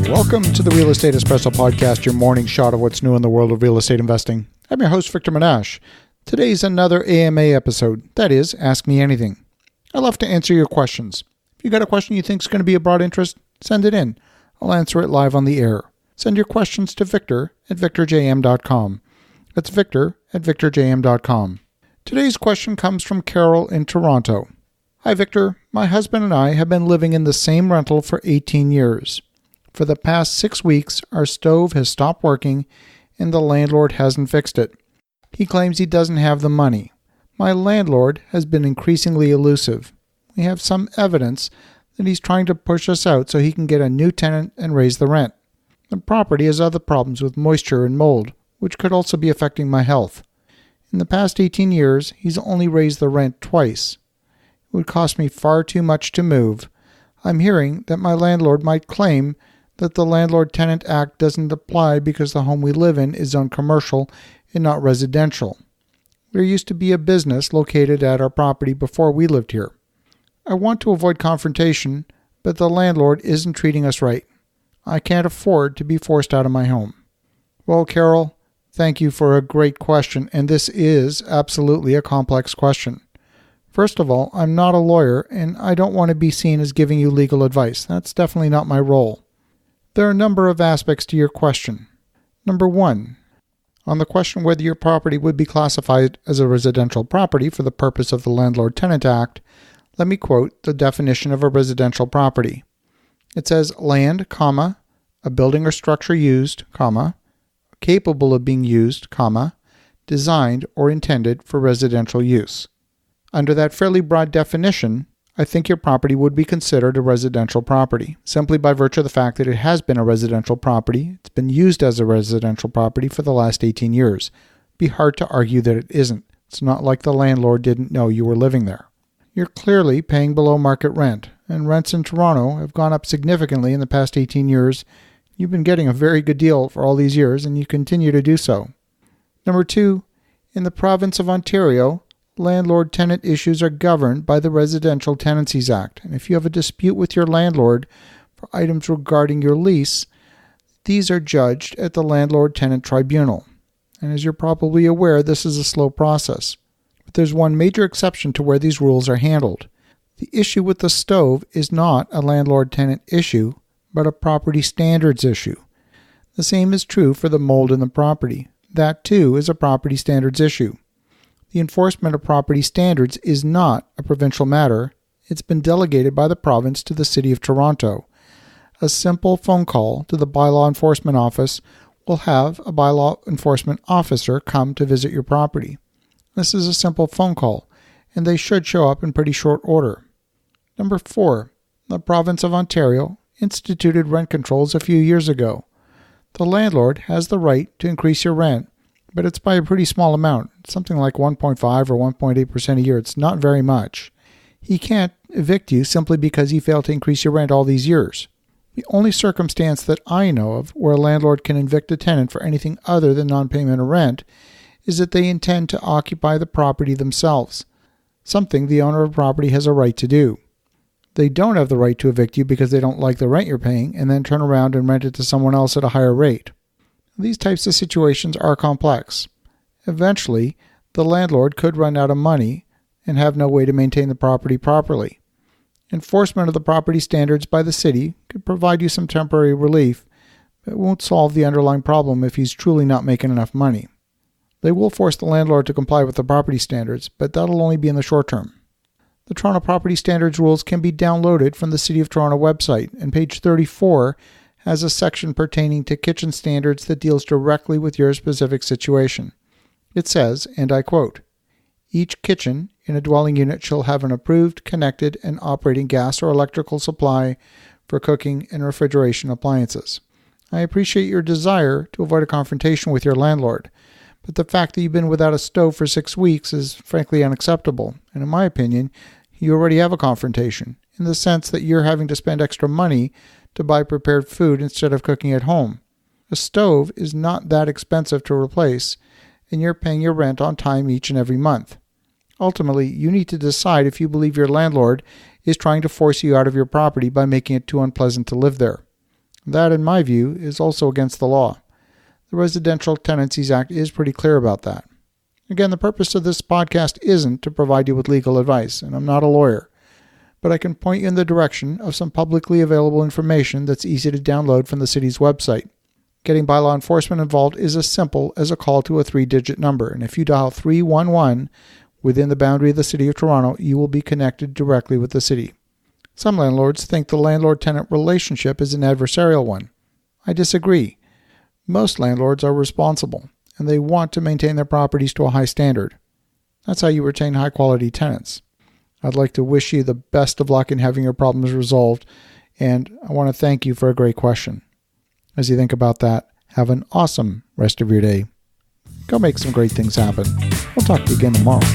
Welcome to the Real Estate Espresso Podcast, your morning shot of what's new in the world of real estate investing. I'm your host, Victor Menashe. Today's another AMA episode, that is, Ask Me Anything. I love to answer your questions. If you got a question you think is going to be of broad interest, send it in. I'll answer it live on the air. Send your questions to victor@victorjm.com. That's victor@victorjm.com. Today's question comes from Carol in Toronto. Hi, Victor. My husband and I have been living in the same rental for 18 years. For the past 6 weeks, our stove has stopped working and the landlord hasn't fixed it. He claims he doesn't have the money. My landlord has been increasingly elusive. We have some evidence that he's trying to push us out so he can get a new tenant and raise the rent. The property has other problems with moisture and mold, which could also be affecting my health. In the past 18 years, he's only raised the rent twice. It would cost me far too much to move. I'm hearing that my landlord might claim that the Landlord-Tenant Act doesn't apply because the home we live in is on commercial and not residential. There used to be a business located at our property before we lived here. I want to avoid confrontation, but the landlord isn't treating us right. I can't afford to be forced out of my home. Well, Carol, thank you for a great question, and this is absolutely a complex question. First of all, I'm not a lawyer, and I don't want to be seen as giving you legal advice. That's definitely not my role. There are a number of aspects to your question. Number one, on the question whether your property would be classified as a residential property for the purpose of the Landlord-Tenant Act, let me quote the definition of a residential property. It says land, comma, a building or structure used, comma, capable of being used, comma, designed or intended for residential use. Under that fairly broad definition, I think your property would be considered a residential property, simply by virtue of the fact that it has been a residential property. It's been used as a residential property for the last 18 years. It'd be hard to argue that it isn't. It's not like the landlord didn't know you were living there. You're clearly paying below market rent, and rents in Toronto have gone up significantly in the past 18 years. You've been getting a very good deal for all these years, and you continue to do so. Number two, in the province of Ontario, landlord-tenant issues are governed by the Residential Tenancies Act, and if you have a dispute with your landlord for items regarding your lease, these are judged at the Landlord-Tenant Tribunal. And as you're probably aware, this is a slow process. But there's one major exception to where these rules are handled. The issue with the stove is not a landlord-tenant issue, but a property standards issue. The same is true for the mold in the property. That, too, is a property standards issue. The enforcement of property standards is not a provincial matter. It's been delegated by the province to the City of Toronto. A simple phone call to the bylaw enforcement office will have a bylaw enforcement officer come to visit your property. This is a simple phone call, and they should show up in pretty short order. Number 4, the province of Ontario instituted rent controls a few years ago. The landlord has the right to increase your rent, but it's by a pretty small amount, something like 1.5 or 1.8% a year. It's not very much. He can't evict you simply because he failed to increase your rent all these years. The only circumstance that I know of where a landlord can evict a tenant for anything other than non-payment of rent is that they intend to occupy the property themselves, something the owner of property has a right to do. They don't have the right to evict you because they don't like the rent you're paying and then turn around and rent it to someone else at a higher rate. These types of situations are complex. Eventually, the landlord could run out of money and have no way to maintain the property properly. Enforcement of the property standards by the city could provide you some temporary relief, but it won't solve the underlying problem if he's truly not making enough money. They will force the landlord to comply with the property standards, but that'll only be in the short term. The Toronto Property Standards rules can be downloaded from the City of Toronto website, and page 34 has a section pertaining to kitchen standards that deals directly with your specific situation. It says, and I quote, "Each kitchen in a dwelling unit shall have an approved, connected, and operating gas or electrical supply for cooking and refrigeration appliances." I appreciate your desire to avoid a confrontation with your landlord, but the fact that you've been without a stove for 6 weeks is frankly unacceptable, and in my opinion, you already have a confrontation, in the sense that you're having to spend extra money to buy prepared food instead of cooking at home. A stove is not that expensive to replace, and you're paying your rent on time each and every month. Ultimately, you need to decide if you believe your landlord is trying to force you out of your property by making it too unpleasant to live there. That, in my view, is also against the law. The Residential Tenancies Act is pretty clear about that. Again, the purpose of this podcast isn't to provide you with legal advice, and I'm not a lawyer, but I can point you in the direction of some publicly available information that's easy to download from the city's website. Getting bylaw enforcement involved is as simple as a call to a 3-digit number, and if you dial 311 within the boundary of the City of Toronto, you will be connected directly with the city. Some landlords think the landlord-tenant relationship is an adversarial one. I disagree. Most landlords are responsible, and they want to maintain their properties to a high standard. That's how you retain high-quality tenants. I'd like to wish you the best of luck in having your problems resolved, and I want to thank you for a great question. As you think about that, have an awesome rest of your day. Go make some great things happen. We'll talk to you again tomorrow.